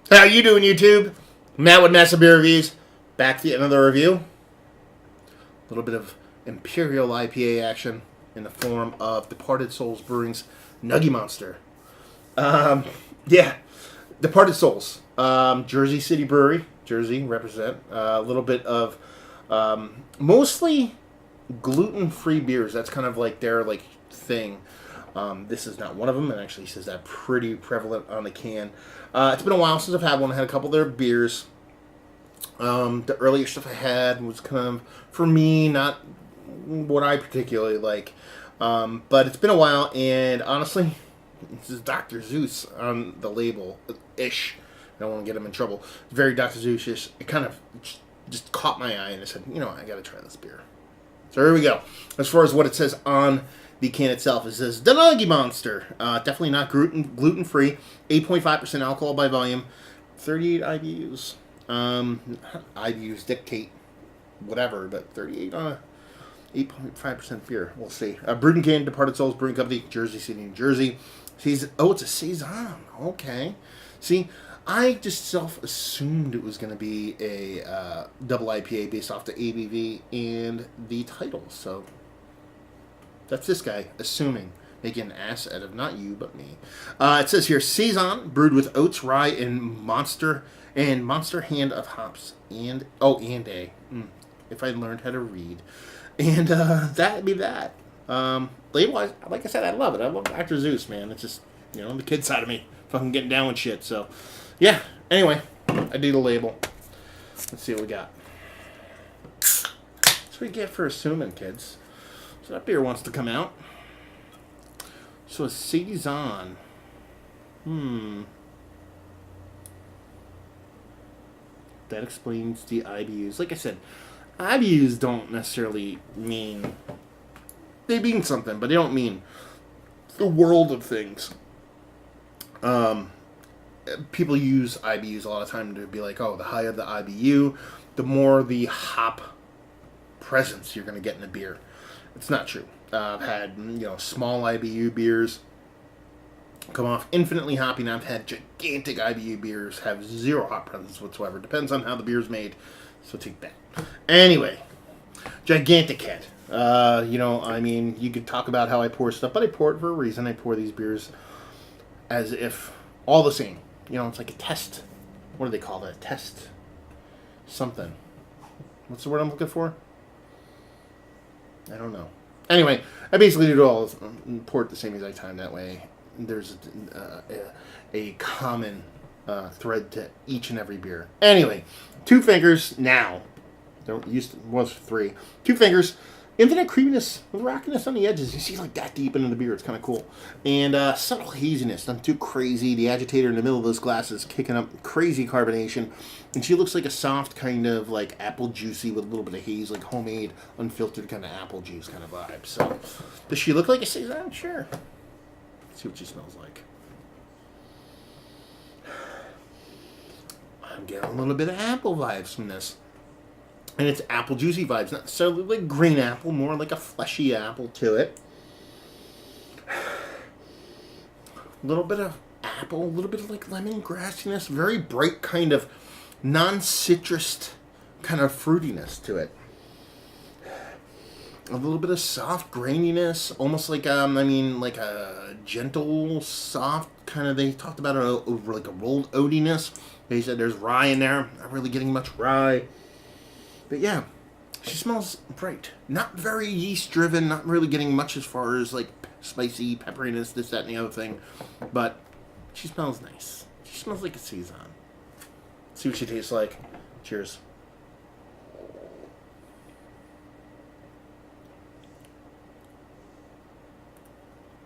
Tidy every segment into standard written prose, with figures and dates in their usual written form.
How you doing, YouTube? Matt with Massive Beer Reviews. Back for another review. A little bit of Imperial IPA action in the form of Departed Souls Brewing's Nuggy Monster. Yeah, Departed Souls. Jersey City Brewery. Jersey, represent. A little bit of mostly gluten-free beers. That's kind of like their thing. This is not one of them. It actually says that pretty prevalent on the can. It's been a while since I've had one. I had a couple of their beers. The earlier stuff I had was kind of, for me, not what I particularly like. But it's been a while, and honestly, this is Dr. Zeus on the label-ish. I don't want to get him in trouble. It's very Dr. Zeus-ish. It kind of just caught my eye, and I said, you know, I got to try this beer. So here we go. As far as what it says on the can itself, it says the Nuggy Monster. Definitely not gluten-free. 8.5% alcohol by volume. 38 IBUs. IBUs dictate whatever, but 38 8.5% beer. We'll see. Brewed and canned, Departed Souls Brewing Company, Jersey City, New Jersey. It's a Saison. Okay. See, I just self-assumed it was going to be a double IPA based off the ABV and the title, so that's this guy assuming, making an ass out of not you but me. It says here, Saison, brewed with oats, rye, and monster hand of hops, and a. If I learned how to read, and that'd be that. Label-wise, like I said, I love it. I love Dr. Zeus, man. It's just, you know, the kid side of me, fucking getting down with shit. So, yeah. Anyway, I do the label. Let's see what we got. That's what you get for assuming, kids. So that beer wants to come out. So a Saison. That explains the IBUs. Like I said, IBUs don't necessarily mean... They mean something, but they don't mean the world of things. People use IBUs a lot of time to be like, oh, the higher the IBU, the more the hop presence you're going to get in a beer. It's not true. I've had, small IBU beers come off infinitely hoppy, and I've had gigantic IBU beers have zero hop presence whatsoever. Depends on how the beer's made, so take that. Anyway, gigantic head. You could talk about how I pour stuff, but I pour it for a reason. I pour these beers as if all the same. It's like a test. What do they call that? Test something. What's the word I'm looking for? I don't know. Anyway, I basically do it all. Pour it the same exact time. That way, there's a common thread to each and every beer. Anyway, 2 fingers now. Was 3. 2 fingers. Infinite creaminess with rockiness on the edges. You see that deep into the beer. It's kind of cool. And subtle haziness. Not too crazy. The agitator in the middle of those glasses kicking up crazy carbonation. And she looks like a soft kind of apple juicy with a little bit of haze, like homemade, unfiltered kind of apple juice kind of vibe. So, does she look like a Saison? Sure. Let's see what she smells like. I'm getting a little bit of apple vibes from this. And it's apple juicy vibes, not necessarily like green apple, more like a fleshy apple to it. A little bit of apple, a little bit of lemongrassiness, very bright kind of non-citrus kind of fruitiness to it. A little bit of soft graininess, almost like a gentle, soft kind of. They talked about like a rolled oatiness. They said there's rye in there. Not really getting much rye. But yeah, she smells bright. Not very yeast-driven, not really getting much as far as spicy, pepperiness, this, that, and the other thing. But she smells nice. She smells like a Saison. See what she tastes like. Cheers.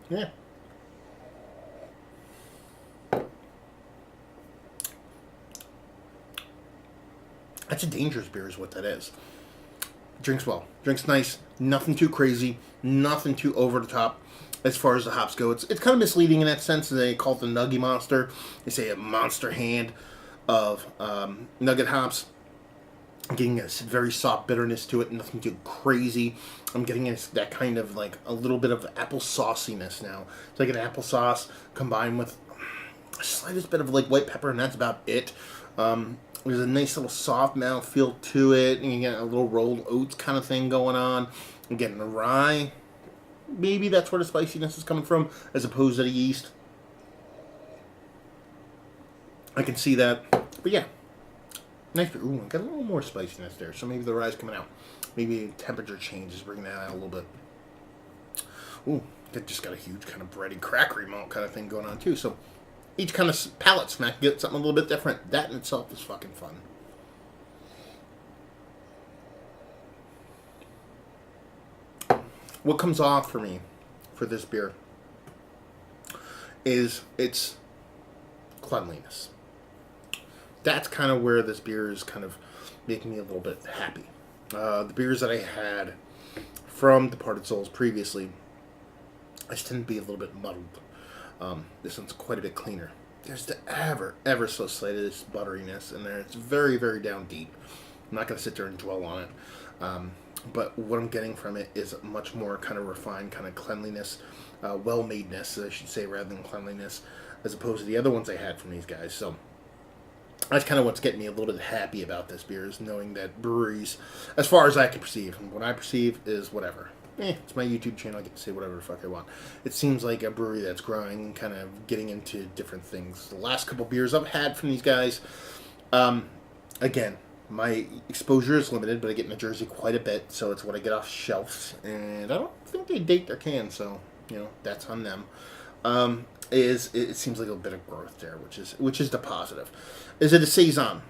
Yeah. That's a dangerous beer is what that is. Drinks well. Drinks nice. Nothing too crazy. Nothing too over the top as far as the hops go. It's kind of misleading in that sense. They call it the Nuggy Monster. They say a monster hand of nugget hops. I'm getting a very soft bitterness to it. Nothing too crazy. I'm getting that kind of a little bit of apple sauciness now. It's like an applesauce combined with slightest bit of like white pepper, and that's about it. There's a nice little soft mouth feel to it, and you get a little rolled oats kind of thing going on. You're getting the rye. Maybe that's where the spiciness is coming from, as opposed to the yeast. I can see that. But yeah. Nice. Ooh, I got a little more spiciness there, so maybe the rye's coming out. Maybe temperature change is bringing that out a little bit. Ooh, that just got a huge kind of bready, crackery malt kind of thing going on too. So each kind of palate smack get something a little bit different. That in itself is fucking fun. What comes off for me for this beer is its cleanliness. That's kind of where this beer is kind of making me a little bit happy. The beers that I had from Departed Souls previously, I just tend to be a little bit muddled. This one's quite a bit cleaner. There's the ever so slightest butteriness in there. It's very, very down deep. I'm not going to sit there and dwell on it. But what I'm getting from it is much more kind of refined kind of cleanliness, well-madeness, I should say, rather than cleanliness, as opposed to the other ones I had from these guys. So that's kind of what's getting me a little bit happy about this beer, is knowing that breweries, as far as I can perceive, and what I perceive is whatever. It's my YouTube channel. I get to say whatever the fuck I want. It seems like a brewery that's growing and kind of getting into different things. The last couple beers I've had from these guys, again, my exposure is limited, but I get in New Jersey quite a bit, so it's what I get off shelves. And I don't think they date their cans, so, you know, that's on them. It seems like a bit of growth there, which is the positive. Is it a Saison?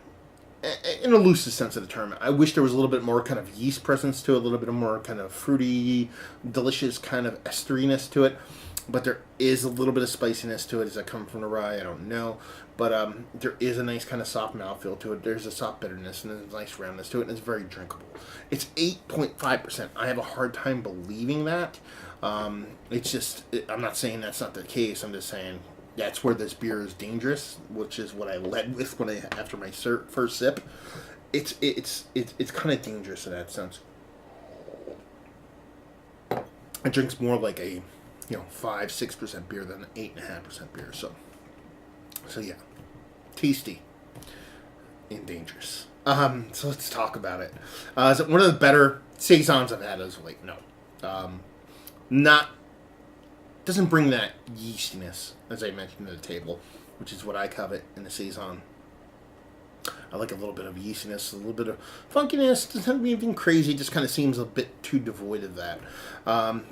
In a loosest sense of the term. I wish there was a little bit more kind of yeast presence to it, a little bit more kind of fruity, delicious kind of esteriness to it. But there is a little bit of spiciness to it. Does that come from the rye? I don't know. But there is a nice kind of soft mouthfeel to it. There's a soft bitterness and there's a nice roundness to it, and it's very drinkable. It's 8.5%. I have a hard time believing that. It's just, I'm not saying that's not the case. I'm just saying that's where this beer is dangerous, which is what I led with after my first sip. It's kind of dangerous in that sense. It drinks more like a 5-6% beer than an 8.5% beer. So yeah, tasty and dangerous. So let's talk about it. Is it one of the better Saisons I've had as of late? No. Doesn't bring that yeastiness, as I mentioned, to the table, which is what I covet in the Saison. I like a little bit of yeastiness, a little bit of funkiness. Doesn't be anything crazy, just kind of seems a bit too devoid of that.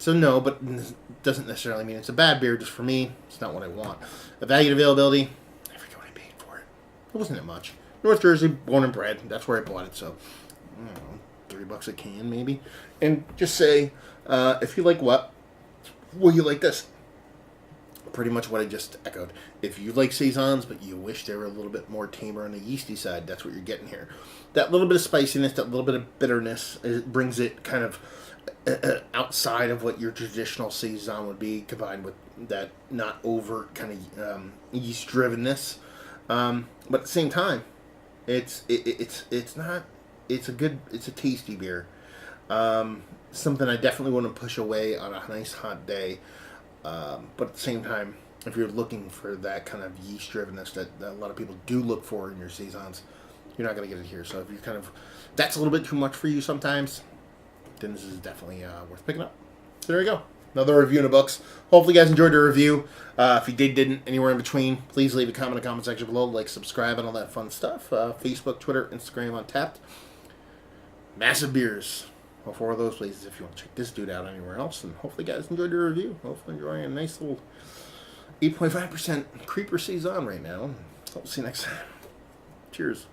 So no, but doesn't necessarily mean it's a bad beer. Just for me, it's not what I want. The value and availability, I forget what I paid for it. It wasn't that much. North Jersey, born and bred. That's where I bought it. So, I don't know, $3 a can maybe. And just say, if you like what, well, you like this. Pretty much what I just echoed. If you like Saisons, but you wish they were a little bit more tamer on the yeasty side, that's what you're getting here. That little bit of spiciness, that little bit of bitterness, it brings it kind of outside of what your traditional Saison would be, combined with that not over kind of yeast drivenness. But at the same time, it's a tasty beer. Something I definitely want to push away on a nice hot day. But at the same time, if you're looking for that kind of yeast drivenness that a lot of people do look for in your Saisons, you're not going to get it here. So if you're that's a little bit too much for you sometimes, then this is definitely worth picking up. So there you go. Another review in the books. Hopefully you guys enjoyed the review. If you didn't, anywhere in between, please leave a comment in the comment section below. Like, subscribe, and all that fun stuff. Facebook, Twitter, Instagram, Untapped. Massive beers. All 4 of those places if you want to check this dude out anywhere else. And hopefully you guys enjoyed the review. Hopefully enjoying a nice little 8.5% Creeper Saison right now. Hope to see you next time. Cheers.